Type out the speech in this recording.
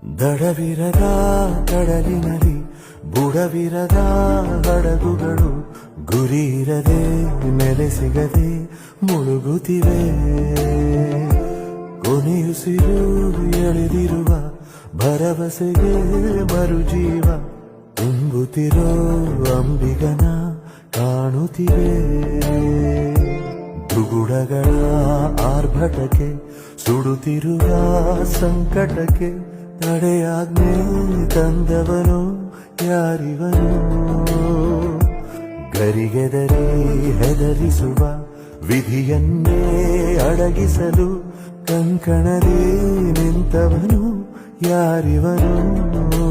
ದಡವಿರದ ಕಡಲಿನಲ್ಲಿ ಬುಡವಿರದ ಹಡಗುಗಳು ಗುರಿಯಿರದೆ ನೆಲೆ ಸಿಗದೆ ಮುಳುಗುತ್ತಿವೆ. ಕೊನೆಯುಸಿರು ಎಳೆದಿರುವ ಭರವಸೆಗೆ ಮರುಜೀವ ತುಂಬುತ್ತಿರೋ ಅಂಬಿಗನ ಕಾಣುತ್ತಿವೆ. ದುಗುಡಗಳ ಆರ್ಭಟಕ್ಕೆ ಸುಡುತ್ತಿರುವ ಸಂಕಟಕ್ಕೆ ತಡೆಯಾಜ್ಞೆ ತಂದವನು ಯಾರಿವನು? ಗರಿಗೆದರಿ ಹೆದರಿಸುವ ವಿಧಿಯನ್ನೇ ಅಡಗಿಸಲು ಕಂಕಣದೇ ನಿಂತವನು ಯಾರಿವನು?